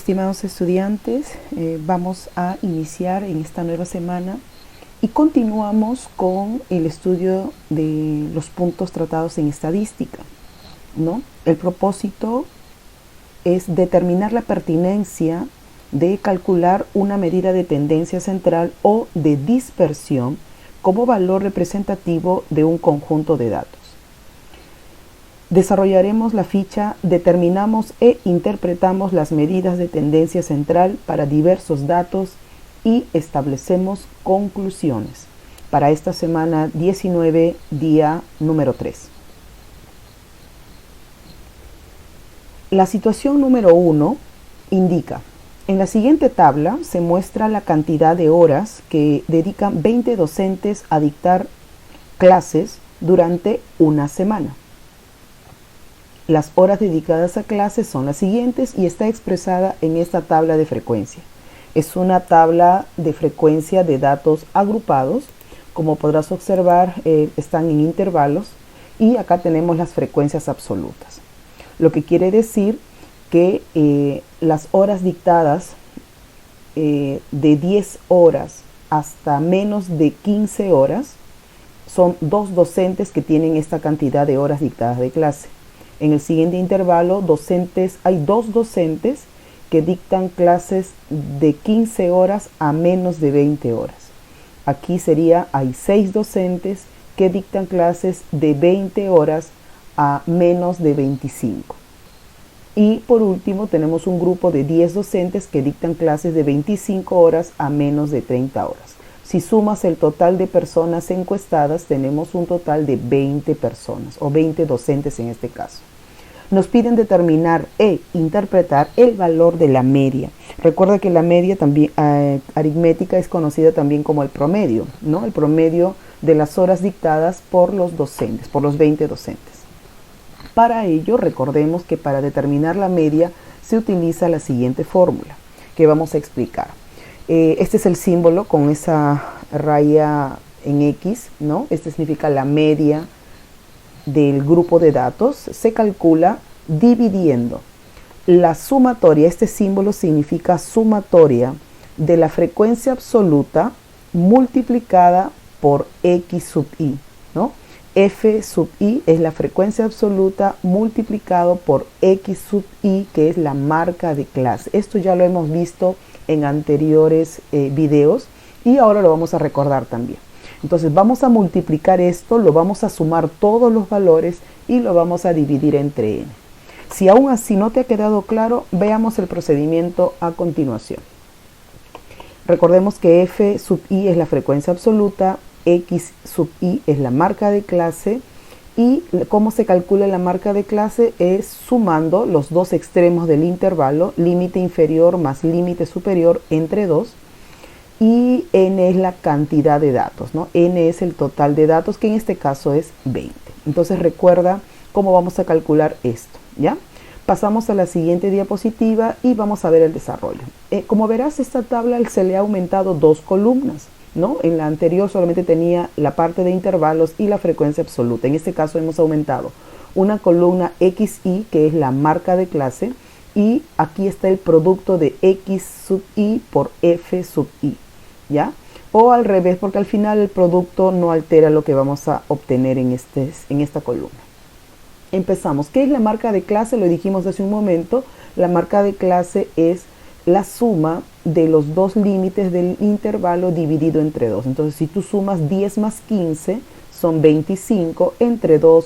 estimados estudiantes, vamos a iniciar en esta nueva semana y continuamos con el estudio de los puntos tratados en estadística, ¿no? El propósito es determinar la pertinencia de calcular una medida de tendencia central o de dispersión como valor representativo de un conjunto de datos. Desarrollaremos la ficha Determinamos e interpretamos las medidas de tendencia central para diversos datos y establecemos conclusiones para esta semana 19, día número 3. La situación número 1 indica: en la siguiente tabla se muestra la cantidad de horas que dedican 20 docentes a dictar clases durante una semana. Las horas dedicadas a clases son las siguientes y está expresada en esta tabla de frecuencia. Es una tabla de frecuencia de datos agrupados. Como podrás observar, están en intervalos y acá tenemos las frecuencias absolutas. Lo que quiere decir que las horas dictadas de 10 horas hasta menos de 15 horas son 2 docentes que tienen esta cantidad de horas dictadas de clase. En el siguiente intervalo, hay 2 docentes que dictan clases de 15 horas a menos de 20 horas. Aquí hay 6 docentes que dictan clases de 20 horas a menos de 25. Y por último, tenemos un grupo de 10 docentes que dictan clases de 25 horas a menos de 30 horas. Si sumas el total de personas encuestadas, tenemos un total de 20 personas, o 20 docentes en este caso. Nos piden determinar e interpretar el valor de la media. Recuerda que la media también aritmética es conocida también como el promedio, ¿no? El promedio de las horas dictadas por los docentes, por los 20 docentes. Para ello, recordemos que para determinar la media se utiliza la siguiente fórmula que vamos a explicar. Este es el símbolo con esa raya en X, ¿no? Este significa la media del grupo de datos. Se calcula dividiendo la sumatoria. Este símbolo significa sumatoria de la frecuencia absoluta multiplicada por X sub I, ¿no? F sub I es la frecuencia absoluta multiplicado por X sub I, que es la marca de clase. Esto ya lo hemos visto en anteriores videos y ahora lo vamos a recordar también. Entonces vamos a multiplicar esto, lo vamos a sumar todos los valores y lo vamos a dividir entre n. Si aún así no te ha quedado claro, veamos el procedimiento a continuación. Recordemos que F sub I es la frecuencia absoluta, X sub I es la marca de clase y cómo se calcula la marca de clase es sumando los dos extremos del intervalo, límite inferior más límite superior entre 2. Y n es la cantidad de datos, ¿no? N es el total de datos, que en este caso es 20. Entonces recuerda cómo vamos a calcular esto, ¿ya? Pasamos a la siguiente diapositiva y vamos a ver el desarrollo. Como verás, esta tabla se le ha aumentado 2 columnas, ¿no? En la anterior solamente tenía la parte de intervalos y la frecuencia absoluta. En este caso hemos aumentado una columna XI, que es la marca de clase, y aquí está el producto de X sub I por F sub I, ¿ya? O al revés, porque al final el producto no altera lo que vamos a obtener en esta columna. Empezamos. ¿Qué es la marca de clase? Lo dijimos hace un momento. La marca de clase es la suma de los dos límites del intervalo dividido entre 2. Entonces, si tú sumas 10 más 15, son 25, entre 2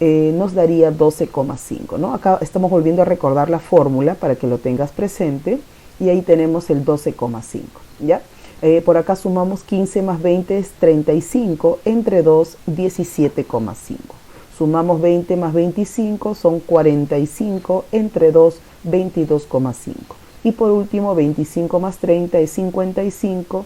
nos daría 12,5, ¿no? Acá estamos volviendo a recordar la fórmula para que lo tengas presente y ahí tenemos el 12,5, ¿ya? Por acá sumamos 15 más 20 es 35, entre 2, 17,5. Sumamos 20 más 25 son 45, entre 2, 22,5. Y por último, 25 más 30 es 55,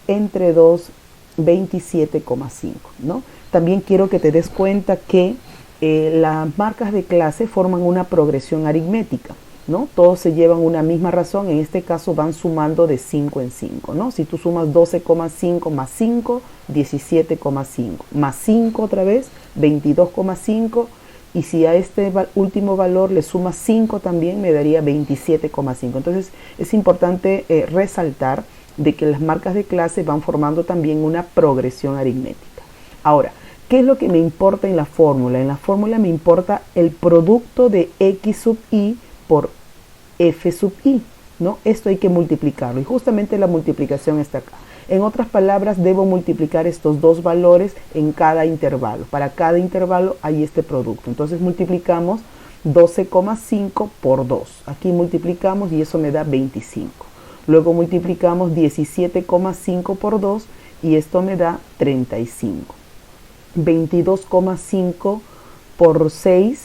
entre 2, 27,5, ¿no? También quiero que te des cuenta que las marcas de clase forman una progresión aritmética, ¿no? Todos se llevan una misma razón, en este caso van sumando de 5 en 5, ¿no? Si tú sumas 12,5 más 5, 17,5, más 5 otra vez, 22,5 y si a este último valor le suma 5 también me daría 27,5. Entonces es importante resaltar de que las marcas de clase van formando también una progresión aritmética. Ahora, ¿qué es lo que me importa en la fórmula? En la fórmula me importa el producto de x sub i por f sub i, ¿no? Esto hay que multiplicarlo y justamente la multiplicación está acá. En otras palabras, debo multiplicar estos dos valores en cada intervalo. Para cada intervalo hay este producto. Entonces multiplicamos 12,5 por 2. Aquí multiplicamos y eso me da 25. Luego multiplicamos 17,5 por 2 y esto me da 35. 22,5 por 6,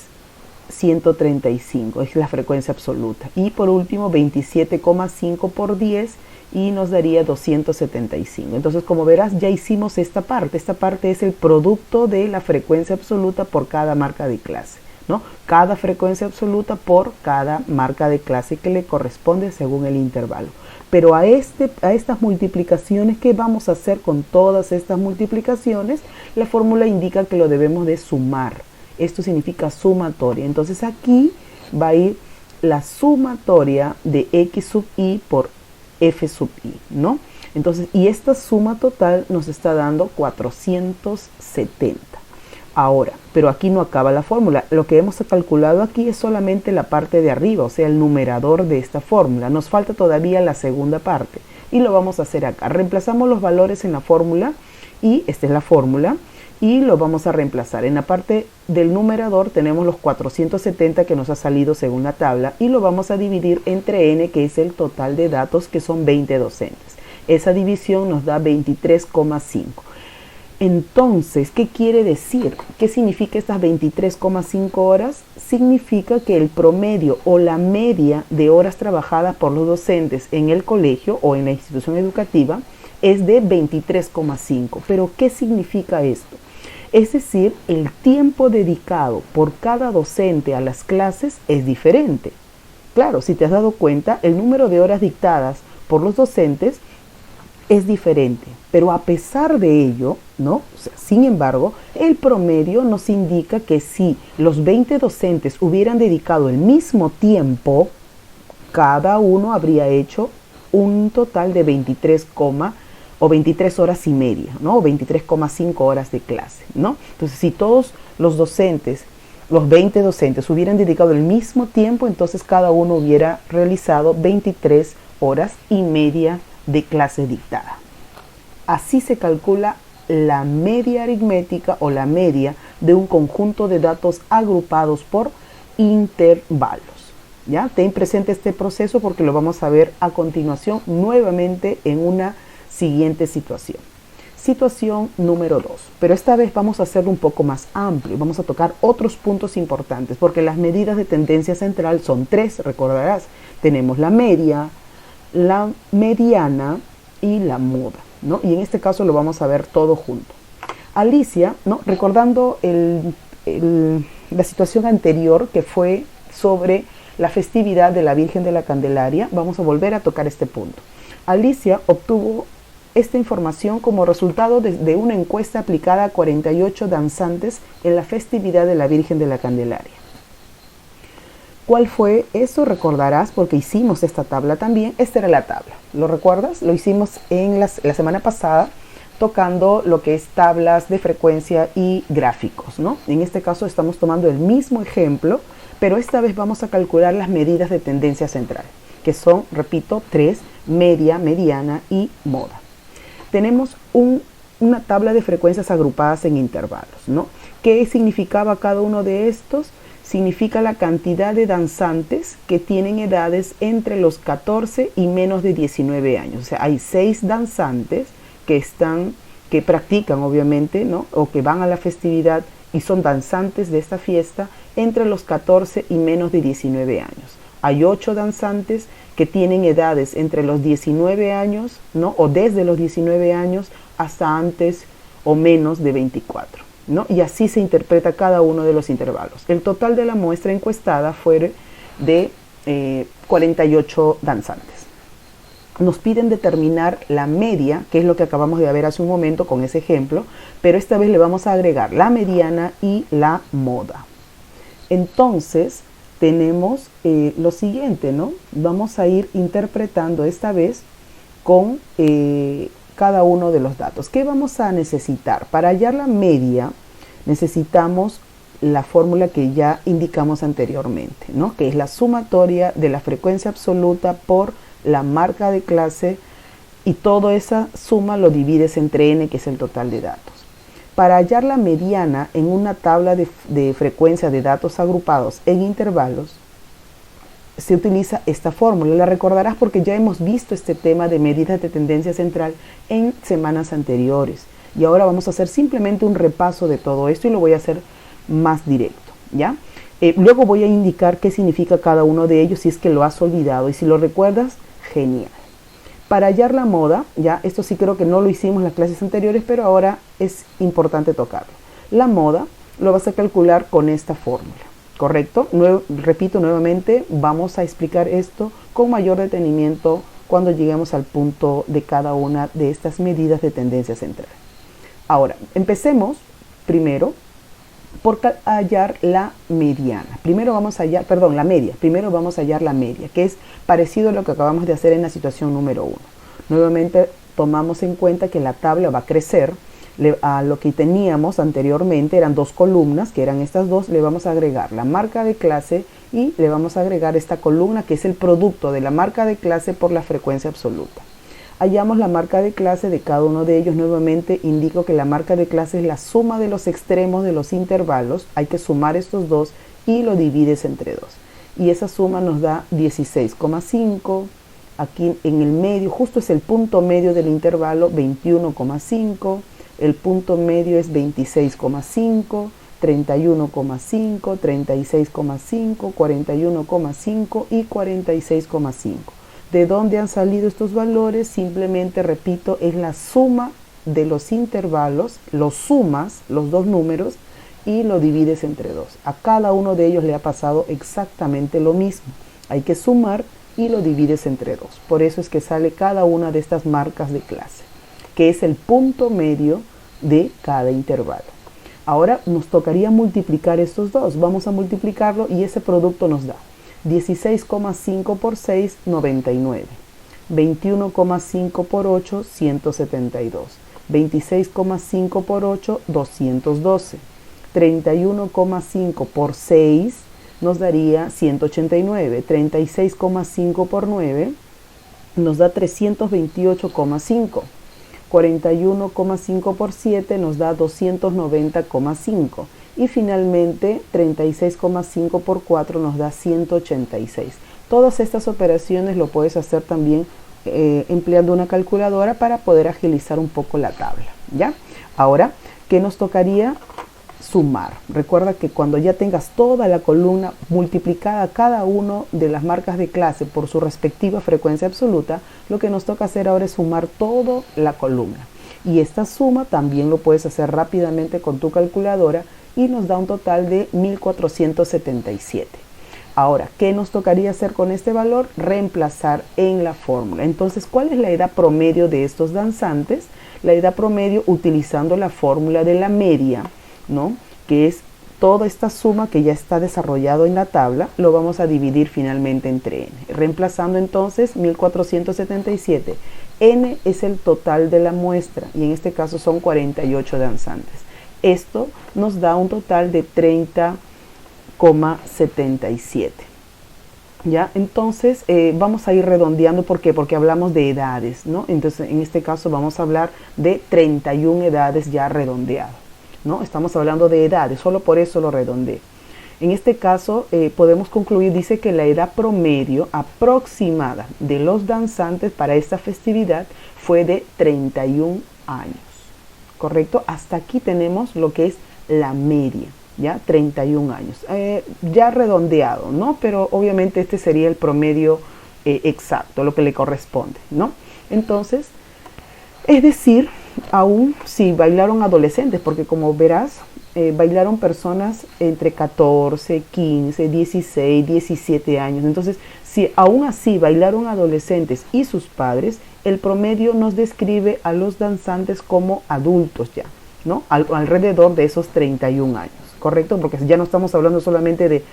135. Es la frecuencia absoluta. Y por último 27,5 por 10 y nos daría 275. Entonces, como verás, ya hicimos esta parte. Esta parte es el producto de la frecuencia absoluta por cada marca de clase, ¿no? Cada frecuencia absoluta por cada marca de clase que le corresponde según el intervalo. Pero a estas multiplicaciones, ¿qué vamos a hacer con todas estas multiplicaciones? La fórmula indica que lo debemos de sumar. Esto significa sumatoria. Entonces aquí va a ir la sumatoria de x sub i por f sub i, ¿no? Entonces, y esta suma total nos está dando 470. Ahora, pero aquí no acaba la fórmula. Lo que hemos calculado aquí es solamente la parte de arriba, o sea, el numerador de esta fórmula. Nos falta todavía la segunda parte y lo vamos a hacer acá. Reemplazamos los valores en la fórmula y esta es la fórmula y lo vamos a reemplazar. En la parte del numerador tenemos los 470 que nos ha salido según la tabla y lo vamos a dividir entre n, que es el total de datos, que son 20 docentes. Esa división nos da 23,5. Entonces, ¿qué quiere decir? ¿Qué significa estas 23,5 horas? Significa que el promedio o la media de horas trabajadas por los docentes en el colegio o en la institución educativa es de 23,5. ¿Pero qué significa esto? Es decir, el tiempo dedicado por cada docente a las clases es diferente. Claro, si te has dado cuenta, el número de horas dictadas por los docentes es diferente, pero a pesar de ello, ¿no? O sea, sin embargo, el promedio nos indica que si los 20 docentes hubieran dedicado el mismo tiempo, cada uno habría hecho un total de 23 horas y media, ¿no? O 23,5 horas de clase, ¿no? Entonces, si todos los docentes, los 20 docentes hubieran dedicado el mismo tiempo, entonces cada uno hubiera realizado 23 horas y media de clase dictada. Así se calcula la media aritmética o la media de un conjunto de datos agrupados por intervalos. ¿Ya? Ten presente este proceso porque lo vamos a ver a continuación nuevamente en una siguiente situación. Situación número 2, pero esta vez vamos a hacerlo un poco más amplio, vamos a tocar otros puntos importantes porque las medidas de tendencia central son 3, recordarás, tenemos la media, la mediana y la moda, ¿no? Y en este caso lo vamos a ver todo junto. Alicia, ¿no? Recordando la situación anterior que fue sobre la festividad de la Virgen de la Candelaria, vamos a volver a tocar este punto. Alicia obtuvo esta información como resultado de una encuesta aplicada a 48 danzantes en la festividad de la Virgen de la Candelaria. ¿Cuál fue eso? Recordarás porque hicimos esta tabla también. Esta era la tabla. ¿Lo recuerdas? Lo hicimos en la semana pasada tocando lo que es tablas de frecuencia y gráficos, ¿no? En este caso estamos tomando el mismo ejemplo, pero esta vez vamos a calcular las medidas de tendencia central, que son, repito, 3, media, mediana y moda. Tenemos una tabla de frecuencias agrupadas en intervalos, ¿no? ¿Qué significaba cada uno de estos? Significa la cantidad de danzantes que tienen edades entre los 14 y menos de 19 años. O sea, hay 6 danzantes que practican, obviamente, ¿no? O que van a la festividad y son danzantes de esta fiesta entre los 14 y menos de 19 años. Hay 8 danzantes que tienen edades entre los 19 años, ¿no? O desde los 19 años hasta antes o menos de 24. ¿No? Y así se interpreta cada uno de los intervalos. El total de la muestra encuestada fue de 48 danzantes. Nos piden determinar la media, que es lo que acabamos de ver hace un momento con ese ejemplo, pero esta vez le vamos a agregar la mediana y la moda. Entonces, tenemos lo siguiente, ¿no? Vamos a ir interpretando esta vez con cada uno de los datos. ¿Qué vamos a necesitar? Para hallar la media, necesitamos la fórmula que ya indicamos anteriormente, ¿no? Que es la sumatoria de la frecuencia absoluta por la marca de clase, y toda esa suma lo divides entre n, que es el total de datos. Para hallar la mediana en una tabla de frecuencia de datos agrupados en intervalos, se utiliza esta fórmula. La recordarás porque ya hemos visto este tema de medidas de tendencia central en semanas anteriores. Y ahora vamos a hacer simplemente un repaso de todo esto y lo voy a hacer más directo, ¿ya? Luego voy a indicar qué significa cada uno de ellos si es que lo has olvidado, y si lo recuerdas, genial. Para hallar la moda, ya esto sí creo que no lo hicimos en las clases anteriores, pero ahora es importante tocarlo. La moda lo vas a calcular con esta fórmula, ¿correcto? Repito nuevamente, vamos a explicar esto con mayor detenimiento cuando lleguemos al punto de cada una de estas medidas de tendencia central. Ahora, empecemos primero por hallar la mediana. Primero vamos a hallar, perdón, la media. Primero vamos a hallar la media, que es parecido a lo que acabamos de hacer en la situación número 1. Nuevamente tomamos en cuenta que la tabla va a crecer. A lo que teníamos anteriormente eran dos columnas, que eran estas dos. Le vamos a agregar la marca de clase y le vamos a agregar esta columna, que es el producto de la marca de clase por la frecuencia absoluta. Hallamos la marca de clase de cada uno de ellos. Nuevamente indico que la marca de clase es la suma de los extremos de los intervalos. Hay que sumar estos dos y lo divides entre 2. Y esa suma nos da 16,5. Aquí en el medio, justo es el punto medio del intervalo, 21,5. El punto medio es 26,5, 31,5, 36,5, 41,5 y 46,5. ¿De dónde han salido estos valores? Simplemente, repito, es la suma de los intervalos, los sumas, los dos números, y lo divides entre 2. A cada uno de ellos le ha pasado exactamente lo mismo. Hay que sumar y lo divides entre 2. Por eso es que sale cada una de estas marcas de clase, que es el punto medio de cada intervalo. Ahora nos tocaría multiplicar estos dos. Vamos a multiplicarlo y ese producto nos da 16,5 por 6, 99. 21,5 por 8, 172. 26,5 por 8, 212. 31,5 por 6 nos daría 189. 36,5 por 9 nos da 328,5. 41,5 por 7 nos da 290,5. Y finalmente 36,5 por 4 nos da 186. Todas estas operaciones lo puedes hacer también empleando una calculadora para poder agilizar un poco la tabla, ¿ya? Ahora, ¿qué nos tocaría? Sumar. Recuerda que cuando ya tengas toda la columna multiplicada cada una de las marcas de clase por su respectiva frecuencia absoluta, lo que nos toca hacer ahora es sumar toda la columna. Y esta suma también lo puedes hacer rápidamente con tu calculadora y nos da un total de 1477. Ahora, ¿qué nos tocaría hacer con este valor? Reemplazar en la fórmula. Entonces, ¿cuál es la edad promedio de estos danzantes? La edad promedio, utilizando la fórmula de la media, ¿no? Que es toda esta suma que ya está desarrollado en la tabla, lo vamos a dividir finalmente entre n. Reemplazando entonces 1477. N es el total de la muestra y en este caso son 48 danzantes. Esto nos da un total de 30,77. ¿Ya? Entonces vamos a ir redondeando. ¿Por qué? Porque hablamos de edades, ¿no? Entonces en este caso vamos a hablar de 31 edades ya redondeado, ¿no? Estamos hablando de edades, solo por eso lo redondeé. En este caso podemos concluir, dice que la edad promedio aproximada de los danzantes para esta festividad fue de 31 años. ¿Correcto? Hasta aquí tenemos lo que es la media, ¿ya? 31 años. Ya redondeado, ¿no? Pero obviamente este sería el promedio exacto, lo que le corresponde, ¿no? Entonces, es decir, aún si bailaron adolescentes, porque como verás, bailaron personas entre 14, 15, 16, 17 años. Entonces, si aún así bailaron adolescentes y sus padres, el promedio nos describe a los danzantes como adultos ya, ¿no? Alrededor de esos 31 años, ¿correcto? Porque ya no estamos hablando solamente de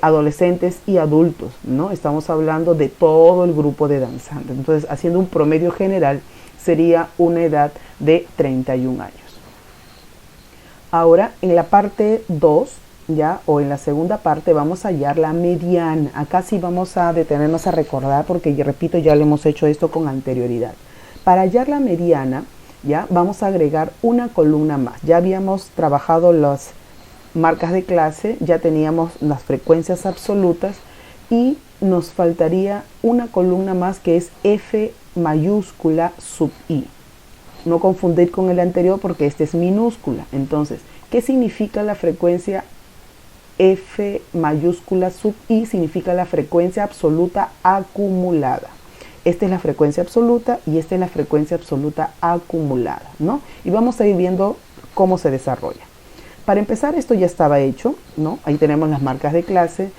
adolescentes y adultos, ¿no? Estamos hablando de todo el grupo de danzantes. Entonces, haciendo un promedio general, sería una edad de 31 años. Ahora, en la parte 2, ya, o en la segunda parte, vamos a hallar la mediana. Acá sí vamos a detenernos a recordar, porque, repito, ya le hemos hecho esto con anterioridad. Para hallar la mediana, ya, vamos a agregar una columna más. Ya habíamos trabajado las marcas de clase, ya teníamos las frecuencias absolutas y nos faltaría una columna más que es F mayúscula sub I. No confundir con el anterior porque este es minúscula. Entonces, ¿qué significa la frecuencia F mayúscula sub I? Significa la frecuencia absoluta acumulada. Esta es la frecuencia absoluta y esta es la frecuencia absoluta acumulada, ¿no? Y vamos a ir viendo cómo se desarrolla. Para empezar, esto ya estaba hecho, ¿no? Ahí tenemos las marcas de clase.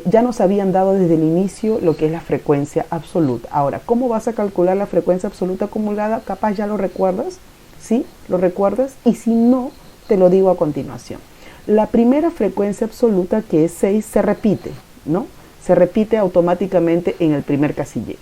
Ya nos habían dado desde el inicio lo que es la frecuencia absoluta. Ahora, ¿cómo vas a calcular la frecuencia absoluta acumulada? Capaz ya lo recuerdas, ¿sí? ¿Lo recuerdas? Y si no, te lo digo a continuación. La primera frecuencia absoluta, que es 6, se repite, ¿no? Se repite automáticamente en el primer casillero.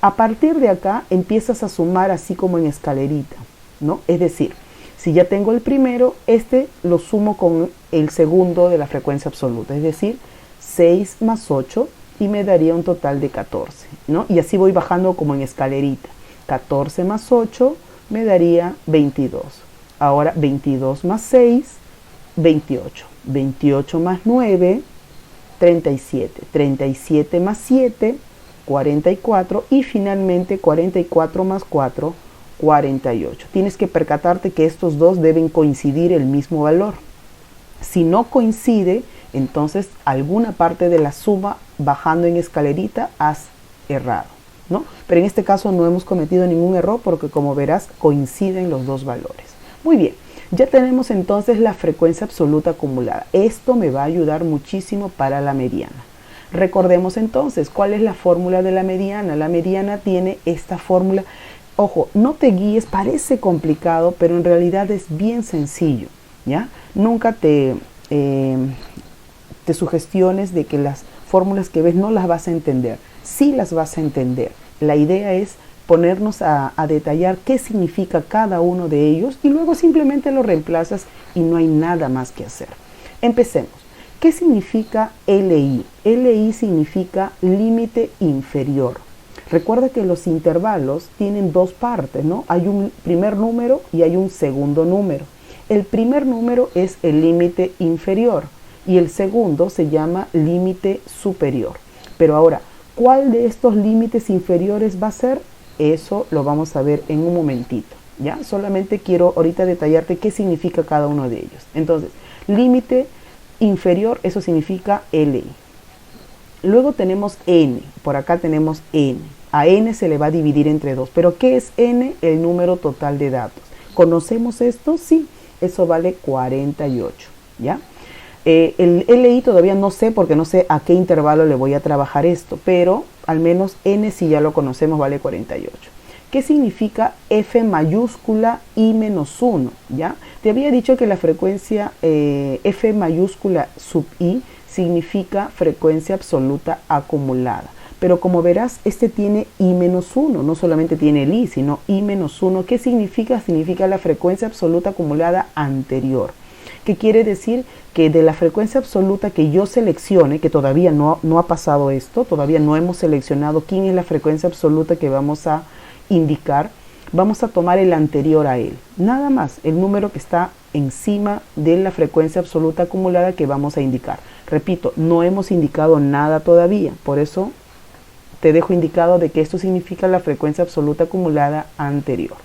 A partir de acá empiezas a sumar así como en escalerita, ¿no? Es decir, si ya tengo el primero, este lo sumo con el segundo de la frecuencia absoluta, es decir, 6 más 8 y me daría un total de 14, ¿no? Y así voy bajando como en escalerita. 14 más 8 me daría 22. Ahora 22 más 6, 28. 28 más 9, 37. 37 más 7, 44. Y finalmente 44 más 4, 48. Tienes que percatarte que estos dos deben coincidir el mismo valor. Si no coincide, entonces alguna parte de la suma bajando en escalerita has errado, ¿no? Pero en este caso no hemos cometido ningún error porque, como verás, coinciden los dos valores. Muy bien, ya tenemos entonces la frecuencia absoluta acumulada. Esto me va a ayudar muchísimo para la mediana. Recordemos entonces cuál es la fórmula de la mediana. La mediana tiene esta fórmula. Ojo, no te guíes, parece complicado, pero en realidad es bien sencillo, ¿ya? Nunca te sugestiones de que las fórmulas que ves no las vas a entender. Sí las vas a entender. La idea es ponernos a detallar qué significa cada uno de ellos y luego simplemente lo reemplazas y no hay nada más que hacer. Empecemos. ¿Qué significa LI? LI significa límite inferior. Recuerda que los intervalos tienen dos partes, ¿no? Hay un primer número y hay un segundo número. El primer número es el límite inferior y el segundo se llama límite superior. Pero ahora, ¿cuál de estos límites inferiores va a ser? Eso lo vamos a ver en un momentito, ¿ya? Solamente quiero ahorita detallarte qué significa cada uno de ellos. Entonces, límite inferior, eso significa LI. Luego tenemos N, por acá tenemos N. A N se le va a dividir entre 2. ¿Pero qué es N? El número total de datos. ¿Conocemos esto? Sí, eso vale 48, ¿ya? El LI todavía no sé porque no sé a qué intervalo le voy a trabajar esto, pero al menos N si ya lo conocemos vale 48. ¿Qué significa F mayúscula I menos 1? ¿Ya? Te había dicho que la frecuencia F mayúscula sub I significa frecuencia absoluta acumulada. Pero como verás, este tiene I menos 1, no solamente tiene el I, sino I menos 1. ¿Qué significa? Significa la frecuencia absoluta acumulada anterior. ¿Qué quiere decir? Que de la frecuencia absoluta que yo seleccione, que todavía no ha pasado esto, todavía no hemos seleccionado quién es la frecuencia absoluta que vamos a indicar, vamos a tomar el anterior a él. Nada más, el número que está encima de la frecuencia absoluta acumulada que vamos a indicar. Repito, no hemos indicado nada todavía, por eso te dejo indicado de que esto significa la frecuencia absoluta acumulada anterior.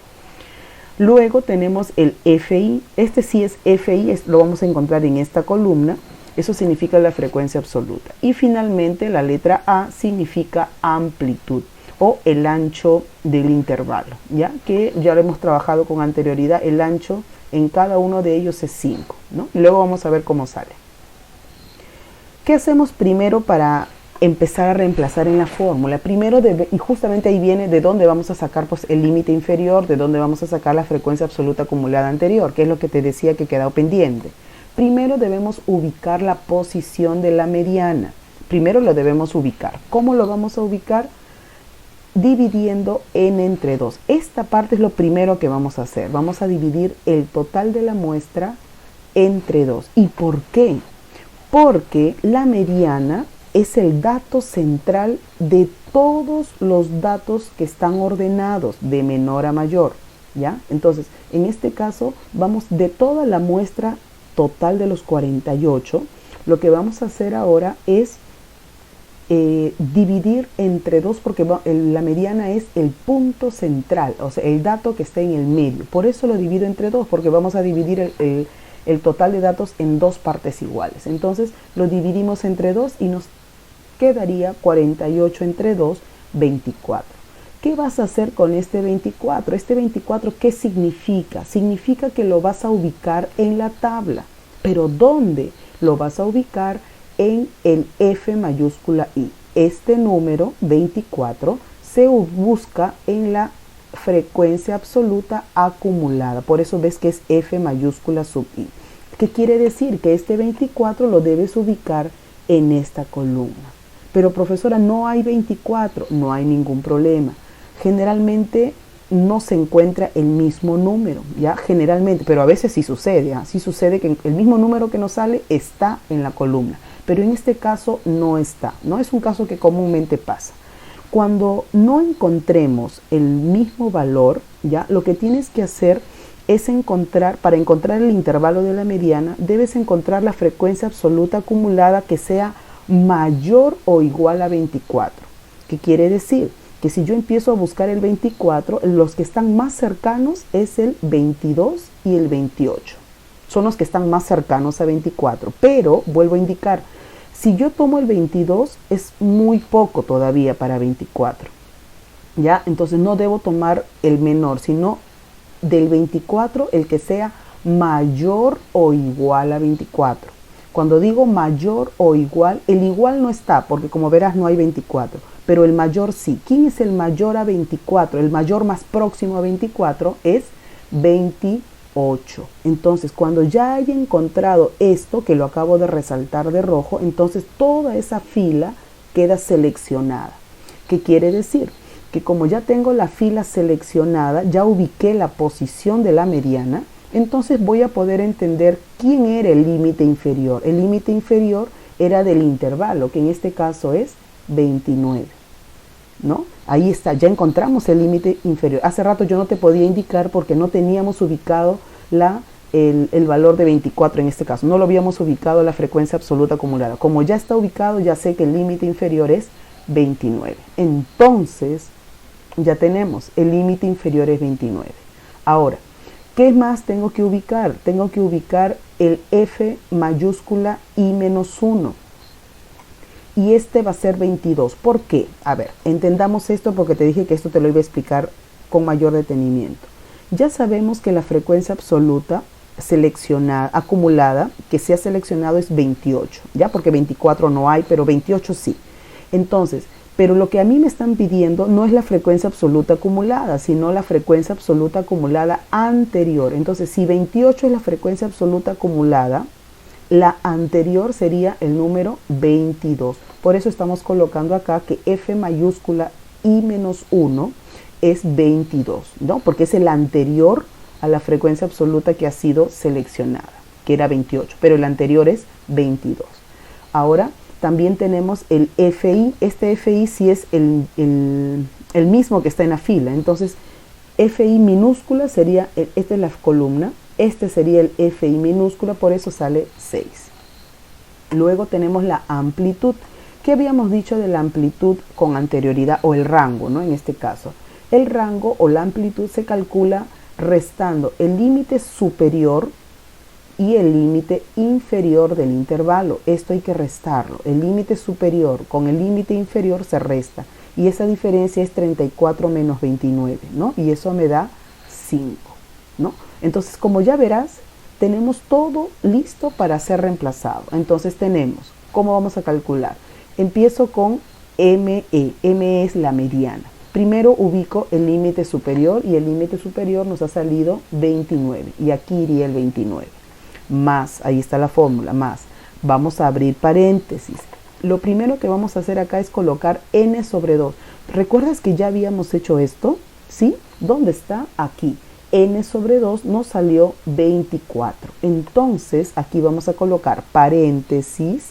Luego tenemos el FI, este sí es FI, lo vamos a encontrar en esta columna, eso significa la frecuencia absoluta. Y finalmente la letra A significa amplitud o el ancho del intervalo, ¿ya? Que ya lo hemos trabajado con anterioridad, el ancho en cada uno de ellos es 5, ¿no? Luego vamos a ver cómo sale. ¿Qué hacemos primero para empezar a reemplazar en la fórmula? Primero, y justamente ahí viene de dónde vamos a sacar pues, el límite inferior, de dónde vamos a sacar la frecuencia absoluta acumulada anterior, que es lo que te decía que quedó pendiente. Primero debemos ubicar la posición de la mediana. Primero lo debemos ubicar. ¿Cómo lo vamos a ubicar? Dividiendo n entre 2. Esta parte es lo primero que vamos a hacer. Vamos a dividir el total de la muestra entre 2. ¿Y por qué? Porque la mediana es el dato central de todos los datos que están ordenados de menor a mayor, ¿ya? Entonces, en este caso, vamos de toda la muestra total de los 48. Lo que vamos a hacer ahora es dividir entre 2 porque la mediana es el punto central, o sea, el dato que está en el medio. Por eso lo divido entre 2, porque vamos a dividir el total de datos en 2 partes iguales. Entonces lo dividimos entre 2 y nos quedaría 48 entre 2, 24. ¿Qué vas a hacer con este 24? Este 24, ¿qué significa? Significa que lo vas a ubicar en la tabla. ¿Pero dónde? Lo vas a ubicar en el F mayúscula I. Este número 24 se busca en la frecuencia absoluta acumulada. Por eso ves que es F mayúscula sub I. ¿Qué quiere decir? Que este 24 lo debes ubicar en esta columna. Pero profesora, no hay 24. No hay ningún problema. Generalmente no se encuentra el mismo número, ¿ya? Generalmente, pero a veces sí sucede, ¿ah? Sí sucede que el mismo número que nos sale está en la columna, pero en este caso no está, ¿no? Es un caso que comúnmente pasa. Cuando no encontremos el mismo valor, ¿ya? Lo que tienes que hacer es para encontrar el intervalo de la mediana, debes encontrar la frecuencia absoluta acumulada que sea mayor o igual a 24. ¿Qué quiere decir? Que si yo empiezo a buscar el 24, los que están más cercanos es el 22 y el 28. Son los que están más cercanos a 24. Pero, vuelvo a indicar, si yo tomo el 22, es muy poco todavía para 24. ¿Ya? Entonces no debo tomar el menor, sino del 24 el que sea mayor o igual a 24. Cuando digo mayor o igual, el igual no está, porque como verás no hay 24. Pero el mayor sí. ¿Quién es el mayor a 24? El mayor más próximo a 24 es 28. Entonces, cuando ya haya encontrado esto, que lo acabo de resaltar de rojo, entonces toda esa fila queda seleccionada. ¿Qué quiere decir? Que como ya tengo la fila seleccionada, ya ubiqué la posición de la mediana, entonces voy a poder entender quién era el límite inferior. El límite inferior era del intervalo, que en este caso es 29. ¿No? Ahí está, ya encontramos el límite inferior. Hace rato yo no te podía indicar porque no teníamos ubicado el valor de 24 en este caso. No lo habíamos ubicado la frecuencia absoluta acumulada. Como ya está ubicado, ya sé que el límite inferior es 29. Entonces, ya tenemos, el límite inferior es 29. Ahora, ¿qué más tengo que ubicar? Tengo que ubicar el F mayúscula I menos 1. Y este va a ser 22. ¿Por qué? A ver, entendamos esto porque te dije que esto te lo iba a explicar con mayor detenimiento. Ya sabemos que la frecuencia absoluta seleccionada, acumulada, que se ha seleccionado es 28, ¿ya? Porque 24 no hay, pero 28 sí. Entonces, pero lo que a mí me están pidiendo no es la frecuencia absoluta acumulada, sino la frecuencia absoluta acumulada anterior. Entonces, si 28 es la frecuencia absoluta acumulada, la anterior sería el número 22. Por eso estamos colocando acá que F mayúscula I menos 1 es 22, ¿no? Porque es el anterior a la frecuencia absoluta que ha sido seleccionada, que era 28, pero el anterior es 22. Ahora también tenemos el FI. Este FI sí es el mismo que está en la fila. Entonces, FI minúscula sería, esta es la columna, este sería el FI minúscula, por eso sale 6. Luego tenemos la amplitud. ¿Qué habíamos dicho de la amplitud con anterioridad? O el rango, ¿no? En este caso. El rango o la amplitud se calcula restando el límite superior y el límite inferior del intervalo. Esto hay que restarlo. El límite superior con el límite inferior se resta. Y esa diferencia es 34 menos 29, ¿no? Y eso me da 5, ¿no? Entonces, como ya verás, tenemos todo listo para ser reemplazado. Entonces tenemos, ¿cómo vamos a calcular? Empiezo con ME. ME es la mediana. Primero ubico el límite superior y el límite superior nos ha salido 29. Y aquí iría el 29. más, ahí está la fórmula, más. Vamos a abrir paréntesis. Lo primero que vamos a hacer acá es colocar n sobre 2. ¿Recuerdas que ya habíamos hecho esto? ¿Sí? ¿Dónde está? Aquí. N sobre 2 nos salió 24. Entonces, aquí vamos a colocar paréntesis,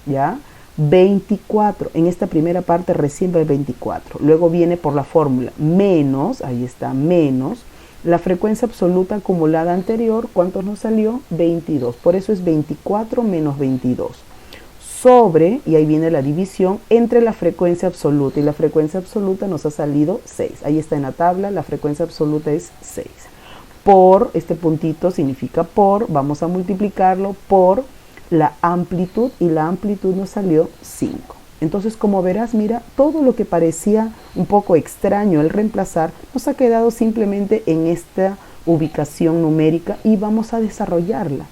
¿ya? 24. En esta primera parte recién va el 24. Luego viene por la fórmula menos, ahí está, menos la frecuencia absoluta acumulada anterior. ¿Cuánto nos salió? 22. Por eso es 24 menos 22. Sobre, y ahí viene la división, entre la frecuencia absoluta. Y la frecuencia absoluta nos ha salido 6. Ahí está en la tabla, la frecuencia absoluta es 6. Por, este puntito significa por, vamos a multiplicarlo por la amplitud, y la amplitud nos salió 5. Entonces, como verás, mira, todo lo que parecía un poco extraño el reemplazar, nos ha quedado simplemente en esta ubicación numérica y vamos a desarrollarla.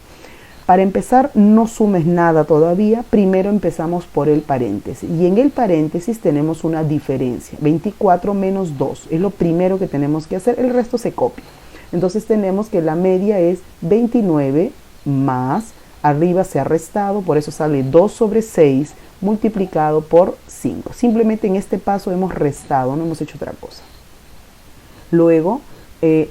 Para empezar, no sumes nada todavía, primero empezamos por el paréntesis. Y en el paréntesis tenemos una diferencia, 24 menos 2, es lo primero que tenemos que hacer, el resto se copia. Entonces tenemos que la media es 29 más, arriba se ha restado, por eso sale 2 sobre 6 multiplicado por 5. Simplemente en este paso hemos restado, no hemos hecho otra cosa. Luego,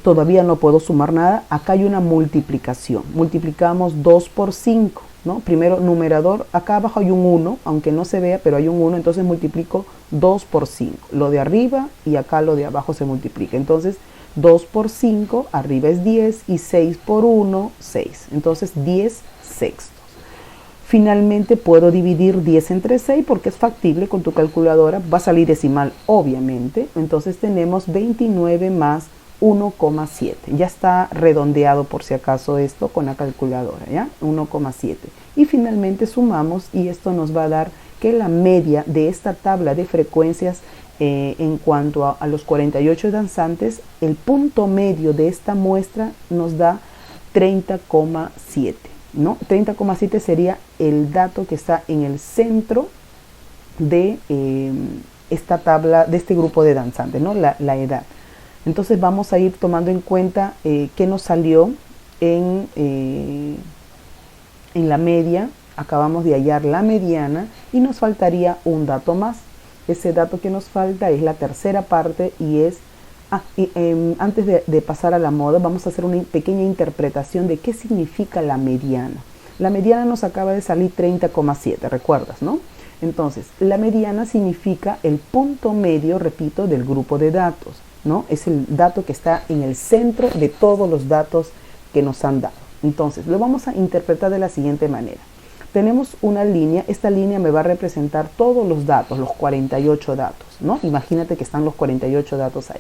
todavía no puedo sumar nada, acá hay una multiplicación. Multiplicamos 2 por 5, ¿no? Primero numerador, acá abajo hay un 1, aunque no se vea, pero hay un 1, entonces multiplico 2 por 5. Lo de arriba y acá lo de abajo se multiplica. Entonces, 2 por 5, arriba es 10, y 6 por 1, 6. Entonces 10 sextos. Finalmente puedo dividir 10 entre 6 porque es factible con tu calculadora. Va a salir decimal, obviamente. Entonces tenemos 29 más 1,7. Ya está redondeado por si acaso esto con la calculadora, ¿ya? 1,7. Y finalmente sumamos y esto nos va a dar que la media de esta tabla de frecuencias en cuanto a los 48 danzantes, el punto medio de esta muestra nos da 30,7, ¿no? 30,7 sería el dato que está en el centro de esta tabla, de este grupo de danzantes, ¿no? La edad. Entonces vamos a ir tomando en cuenta qué nos salió en la media. Acabamos de hallar la mediana y nos faltaría un dato más. Ese dato que nos falta es la tercera parte y es, antes de pasar a la moda, vamos a hacer una pequeña interpretación de qué significa la mediana. La mediana nos acaba de salir 30,7, ¿recuerdas, no? Entonces, la mediana significa el punto medio, repito, del grupo de datos, ¿no? Es el dato que está en el centro de todos los datos que nos han dado. Entonces, lo vamos a interpretar de la siguiente manera. Tenemos una línea, esta línea me va a representar todos los datos, los 48 datos, ¿no? Imagínate que están los 48 datos ahí.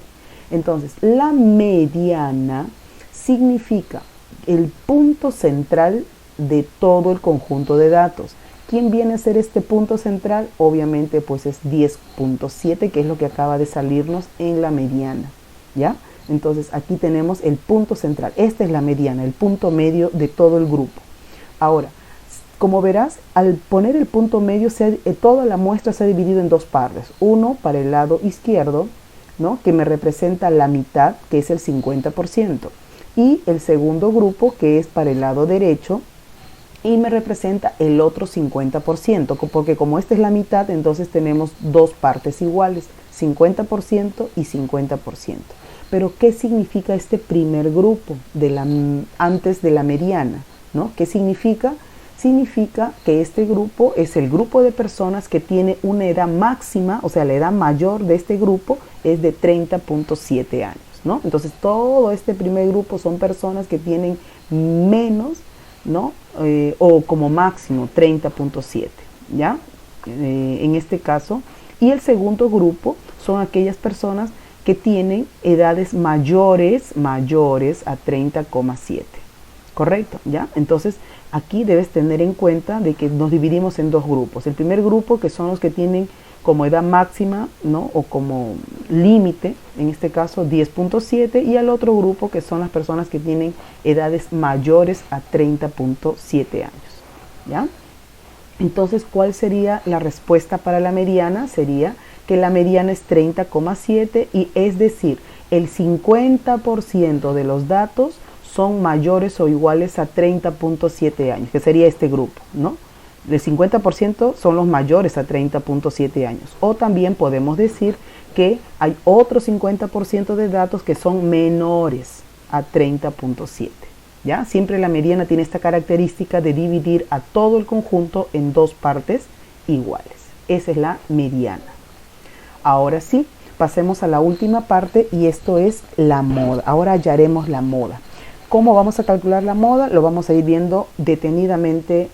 Entonces, la mediana significa el punto central de todo el conjunto de datos. ¿Quién viene a ser este punto central? Obviamente, pues es 10,7, que es lo que acaba de salirnos en la mediana, ¿ya? Entonces, aquí tenemos el punto central. Esta es la mediana, el punto medio de todo el grupo. Ahora, como verás, al poner el punto medio, toda la muestra se ha dividido en dos partes. Uno para el lado izquierdo, ¿no? Que me representa la mitad, que es el 50%. Y el segundo grupo, que es para el lado derecho, y me representa el otro 50%. Porque como esta es la mitad, entonces tenemos dos partes iguales, 50% y 50%. Pero, ¿qué significa este primer grupo antes de la mediana, ¿no? ¿Qué significa? Significa que este grupo es el grupo de personas que tiene una edad máxima, o sea, la edad mayor de este grupo es de 30,7 años, ¿no? Entonces, todo este primer grupo son personas que tienen menos, ¿no? O como máximo 30,7, ¿ya? En este caso. Y el segundo grupo son aquellas personas que tienen edades mayores a 30,7. ¿Correcto? ¿Ya? Entonces, aquí debes tener en cuenta de que nos dividimos en dos grupos. El primer grupo, que son los que tienen como edad máxima, ¿no? O como límite, en este caso 10,7, y al otro grupo, que son las personas que tienen edades mayores a 30,7 años. ¿Ya? Entonces, ¿cuál sería la respuesta para la mediana? Sería que la mediana es 30,7, y es decir, el 50% de los datos son mayores o iguales a 30.7 años, que sería este grupo, ¿no? El 50% son los mayores a 30.7 años. O también podemos decir que hay otro 50% de datos que son menores a 30.7. ¿Ya? Siempre la mediana tiene esta característica de dividir a todo el conjunto en dos partes iguales. Esa es la mediana. Ahora sí, pasemos a la última parte y esto es la moda. Ahora hallaremos la moda. ¿Cómo vamos a calcular la moda? Lo vamos a ir viendo detenidamente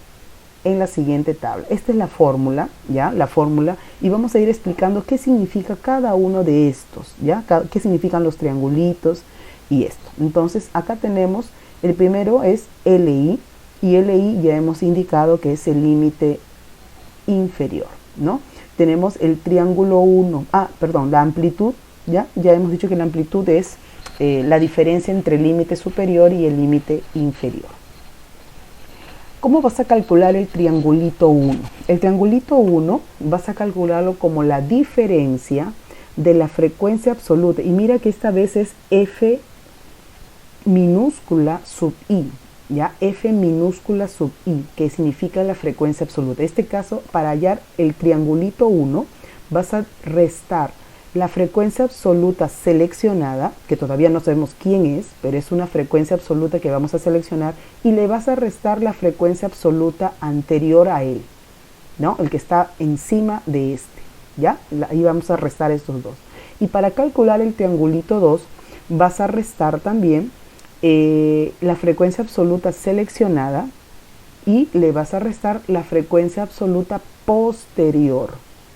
en la siguiente tabla. Esta es la fórmula, ¿ya? La fórmula, y vamos a ir explicando qué significa cada uno de estos, ¿ya? Qué significan los triangulitos y esto. Entonces, acá tenemos, el primero es LI, y LI ya hemos indicado que es el límite inferior, ¿no? Tenemos el triángulo 1, la amplitud, ¿ya? Ya hemos dicho que la amplitud es la diferencia entre el límite superior y el límite inferior. ¿Cómo vas a calcular el triangulito 1? El triangulito 1 vas a calcularlo como la diferencia de la frecuencia absoluta. Y mira que esta vez es F minúscula sub I, ¿ya? F minúscula sub I, que significa la frecuencia absoluta. En este caso, para hallar el triangulito 1, vas a restar la frecuencia absoluta seleccionada, que todavía no sabemos quién es, pero es una frecuencia absoluta que vamos a seleccionar, y le vas a restar la frecuencia absoluta anterior a él, ¿no? El que está encima de este, ¿ya? Ahí vamos a restar estos dos. Y para calcular el triangulito 2, vas a restar también la frecuencia absoluta seleccionada y le vas a restar la frecuencia absoluta posterior.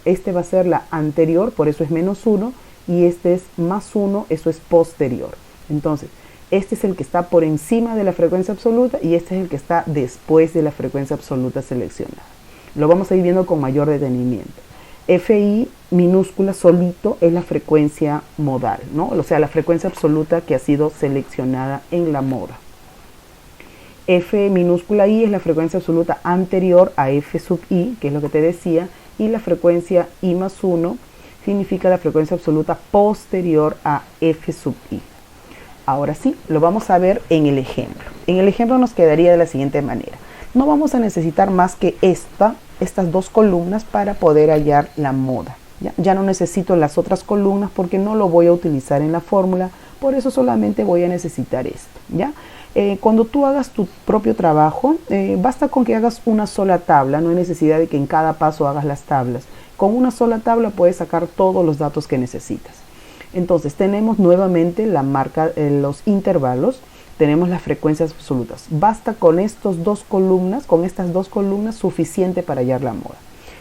Este va a ser la anterior, por eso es menos 1, y este es más 1, eso es posterior. Entonces, este es el que está por encima de la frecuencia absoluta y este es el que está después de la frecuencia absoluta seleccionada. Lo vamos a ir viendo con mayor detenimiento. FI minúscula solito es la frecuencia modal, ¿no? O sea, la frecuencia absoluta que ha sido seleccionada en la moda. F minúscula I es la frecuencia absoluta anterior a F sub I, que es lo que te decía, y la frecuencia I más 1 significa la frecuencia absoluta posterior a F sub I. Ahora sí, lo vamos a ver en el ejemplo. En el ejemplo nos quedaría de la siguiente manera. No vamos a necesitar más que estas dos columnas para poder hallar la moda. Ya no necesito las otras columnas porque no lo voy a utilizar en la fórmula, por eso solamente voy a necesitar esto, ¿ya? Cuando tú hagas tu propio trabajo, basta con que hagas una sola tabla, no hay necesidad de que en cada paso hagas las tablas. Con una sola tabla puedes sacar todos los datos que necesitas. Entonces tenemos nuevamente la marca, los intervalos, tenemos las frecuencias absolutas. Basta con estas dos columnas suficiente para hallar la moda.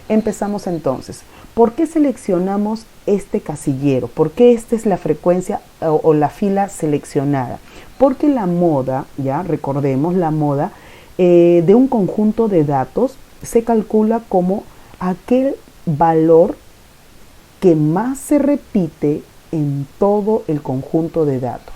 Empezamos entonces. ¿Por qué seleccionamos este casillero? ¿Por qué esta es la frecuencia o la fila seleccionada? Porque la moda, ya recordemos, la moda de un conjunto de datos se calcula como aquel valor que más se repite en todo el conjunto de datos.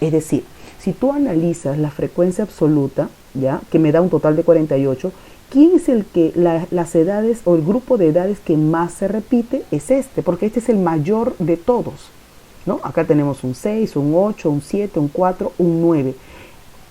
Es decir, si tú analizas la frecuencia absoluta, ya que me da un total de 48, ¿quién es el que las edades o el grupo de edades que más se repite? Es este, porque este es el mayor de todos, ¿no? Acá tenemos un 6, un 8, un 7, un 4, un 9.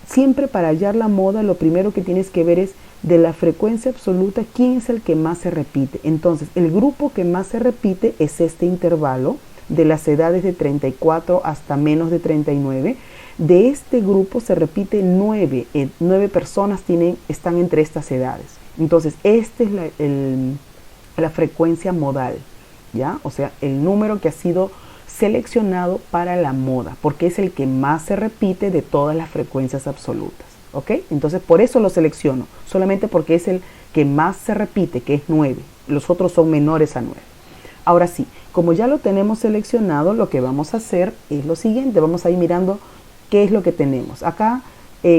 Siempre para hallar la moda, lo primero que tienes que ver es de la frecuencia absoluta, ¿quién es el que más se repite? Entonces, el grupo que más se repite es este intervalo de las edades de 34 hasta menos de 39. De este grupo se repite 9 personas están entre estas edades. Entonces, esta es la frecuencia modal, ¿ya? O sea, el número que ha sido seleccionado para la moda, porque es el que más se repite de todas las frecuencias absolutas, ¿ok? Entonces, por eso lo selecciono, solamente porque es el que más se repite, que es 9. Los otros son menores a 9. Ahora sí, como ya lo tenemos seleccionado, lo que vamos a hacer es lo siguiente. Vamos a ir mirando qué es lo que tenemos. Acá,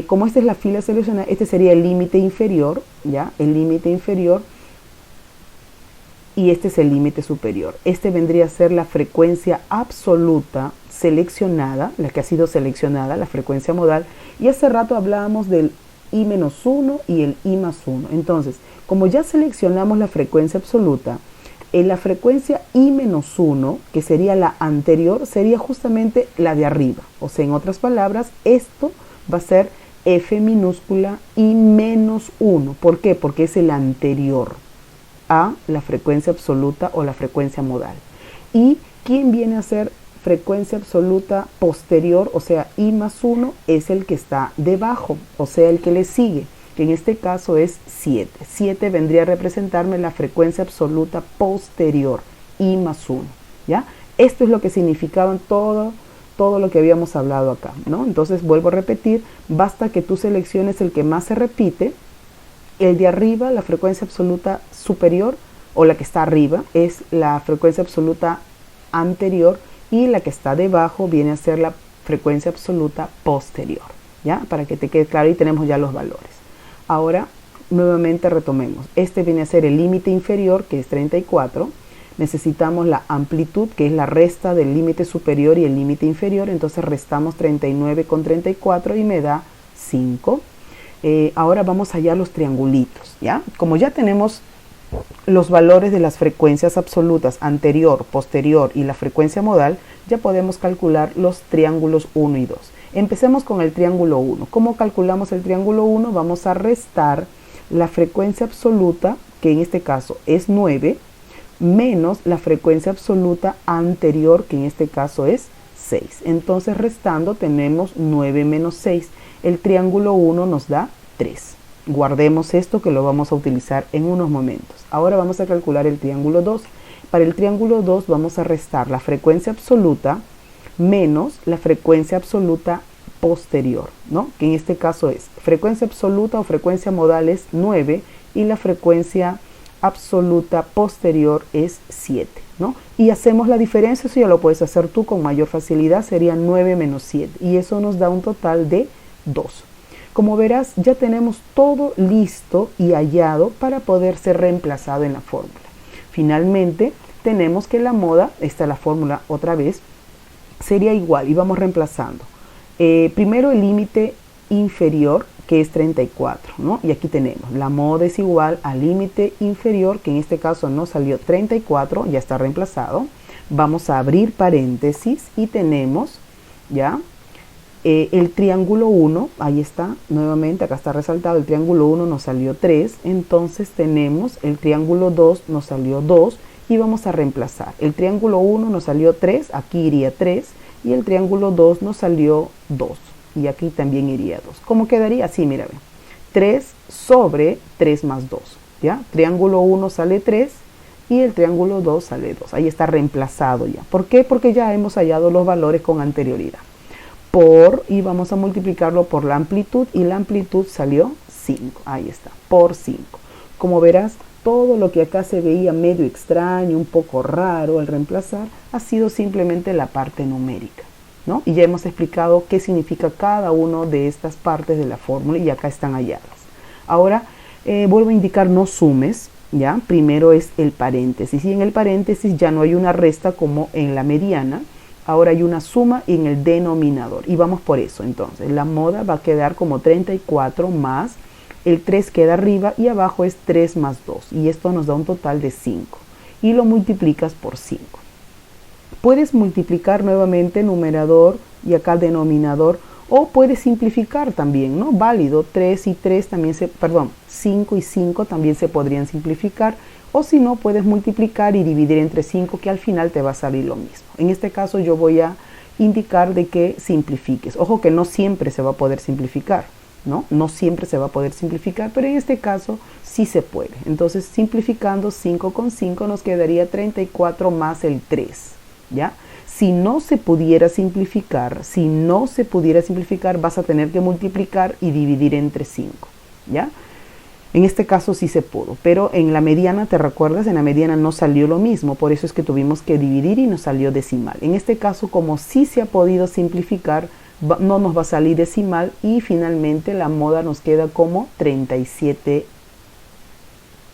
como esta es la fila seleccionada, este sería el límite inferior, ¿ya? El límite inferior. Y este es el límite superior. Este vendría a ser la frecuencia absoluta seleccionada, la que ha sido seleccionada, la frecuencia modal. Y hace rato hablábamos del I-1 y el I más 1. Entonces, como ya seleccionamos la frecuencia absoluta, en la frecuencia I-1, que sería la anterior, sería justamente la de arriba. O sea, en otras palabras, esto va a ser F minúscula y menos 1. ¿Por qué? Porque es el anterior a la frecuencia absoluta o la frecuencia modal. ¿Y quién viene a ser frecuencia absoluta posterior? O sea, I más 1 es el que está debajo, o sea, el que le sigue, que en este caso es 7. 7 vendría a representarme la frecuencia absoluta posterior, I más 1, ¿ya? Esto es lo que significaban todo lo que habíamos hablado acá, ¿no? Entonces, vuelvo a repetir, basta que tú selecciones el que más se repite. El de arriba, la frecuencia absoluta superior, o la que está arriba, es la frecuencia absoluta anterior, y la que está debajo viene a ser la frecuencia absoluta posterior, ¿ya? Para que te quede claro, y tenemos ya los valores. Ahora, nuevamente retomemos. Este viene a ser el límite inferior, que es 34. Necesitamos la amplitud, que es la resta del límite superior y el límite inferior. Entonces restamos 39 con 34 y me da 5. Ahora vamos a hallar los triangulitos, ¿ya? Como ya tenemos los valores de las frecuencias absolutas anterior, posterior y la frecuencia modal, ya podemos calcular los triángulos 1 y 2. Empecemos con el triángulo 1. ¿Cómo calculamos el triángulo 1? Vamos a restar la frecuencia absoluta, que en este caso es 9, menos la frecuencia absoluta anterior, que en este caso es 6. Entonces, restando, tenemos 9 menos 6. El triángulo 1 nos da 3. Guardemos esto, que lo vamos a utilizar en unos momentos. Ahora vamos a calcular el triángulo 2. Para el triángulo 2 vamos a restar la frecuencia absoluta menos la frecuencia absoluta posterior, ¿no? Que en este caso es frecuencia absoluta o frecuencia modal es 9 y la frecuencia absoluta posterior es 7, ¿no? Y hacemos la diferencia, eso ya lo puedes hacer tú con mayor facilidad, sería 9 menos 7, y eso nos da un total de 2. Como verás, ya tenemos todo listo y hallado para poder ser reemplazado en la fórmula. Finalmente, tenemos que la moda, esta es la fórmula otra vez, sería igual, y vamos reemplazando. Primero el límite inferior, que es 34, ¿no? Y aquí tenemos, la moda es igual al límite inferior, que en este caso nos salió 34, ya está reemplazado. Vamos a abrir paréntesis y tenemos, ¿ya? El triángulo 1, ahí está, nuevamente, acá está resaltado, el triángulo 1 nos salió 3, entonces tenemos el triángulo 2 nos salió 2, y vamos a reemplazar. El triángulo 1 nos salió 3, aquí iría 3, y el triángulo 2 nos salió 2, y aquí también iría 2. ¿Cómo quedaría? Así, mira, 3 sobre 3 más 2, ¿ya? Triángulo 1 sale 3, y el triángulo 2 sale 2. Ahí está reemplazado ya. ¿Por qué? Porque ya hemos hallado los valores con anterioridad. Y vamos a multiplicarlo por la amplitud, y la amplitud salió 5, ahí está, por 5. Como verás, todo lo que acá se veía medio extraño, un poco raro al reemplazar, ha sido simplemente la parte numérica, ¿no? Y ya hemos explicado qué significa cada una de estas partes de la fórmula, y acá están halladas. Ahora, vuelvo a indicar, no sumes, ¿ya? Primero es el paréntesis, y en el paréntesis ya no hay una resta como en la mediana. Ahora hay una suma en el denominador, y vamos por eso. Entonces la moda va a quedar como 34 más el 3 queda arriba, y abajo es 3 más 2, y esto nos da un total de 5, y lo multiplicas por 5. Puedes multiplicar nuevamente numerador y acá denominador, o puedes simplificar también, ¿no? Válido, 3 y 3 también 5 y 5 también se podrían simplificar. O si no, puedes multiplicar y dividir entre 5, que al final te va a salir lo mismo. En este caso yo voy a indicar de que simplifiques. Ojo que no siempre se va a poder simplificar, ¿no? No siempre se va a poder simplificar, pero en este caso sí se puede. Entonces, simplificando 5 con 5 nos quedaría 34 más el 3, ¿ya? Si no se pudiera simplificar, vas a tener que multiplicar y dividir entre 5, ¿ya? En este caso sí se pudo, pero en la mediana, ¿te recuerdas? En la mediana no salió lo mismo, por eso es que tuvimos que dividir y nos salió decimal. En este caso, como sí se ha podido simplificar, no nos va a salir decimal, y finalmente la moda nos queda como 37,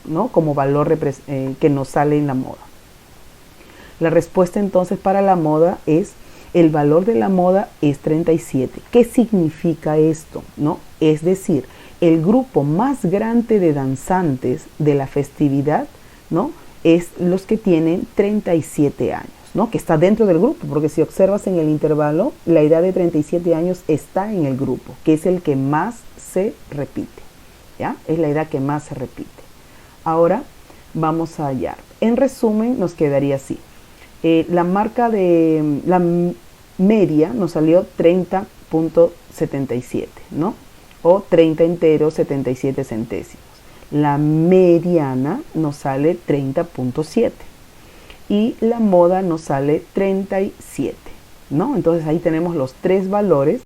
¿no? Como valor que nos sale en la moda. La respuesta entonces para la moda es, el valor de la moda es 37. ¿Qué significa esto? ¿No? Es decir, el grupo más grande de danzantes de la festividad, ¿no? Es los que tienen 37 años. ¿no? Que está dentro del grupo, porque si observas en el intervalo, la edad de 37 años está en el grupo, que es el que más se repite, ¿ya? Es la edad que más se repite. Ahora vamos a hallar. En resumen, nos quedaría así. La marca de la media nos salió 30.77, ¿no? O 30 enteros 77 centésimos. La mediana nos sale 30.7 y la moda nos sale 37, ¿no? Entonces ahí tenemos los tres valores